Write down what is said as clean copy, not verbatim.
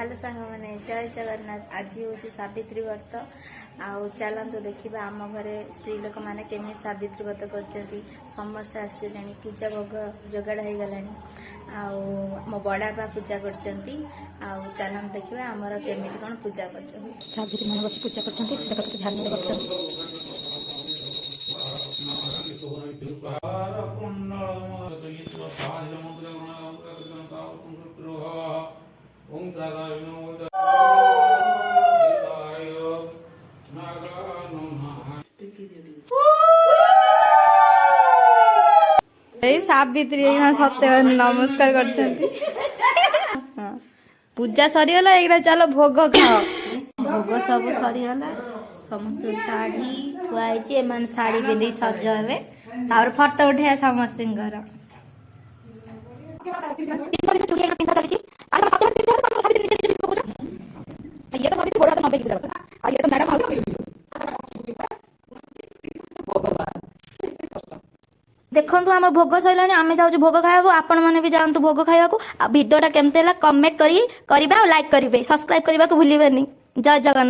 Hello सांग मैंने जय जगन्नाथ। आज हूँ सावित्री व्रत आउ चलतु देखा आम घरे स्त्री लोक मैंने केमी सावित्री व्रत कर समस्ते आसले पूजा भोग जोगाड़ हो गला मो बड़ापा पूजा कर चलतु देखा आमर केमी कौन पूजा कर सावित्री मान बस पूजा कर ध्यान सावित्री सत्य नमस्कार कर पूजा सरीगला एक चलो भोग खाओ भोग सब सरीगला समस्त शाढ़ी थुआई एम शाढ़ी पिंधि सज हे फोटो उठे समस्त देखु आम भोग सैला आम जाऊँ भोग खाइबा आपण मैंने भी जातु भोग खाइबा भिडियोटा केमती है कमेंट करी लाइक करेंगे सब्सक्राइब करने को भूलिए। जय जगन्नाथ।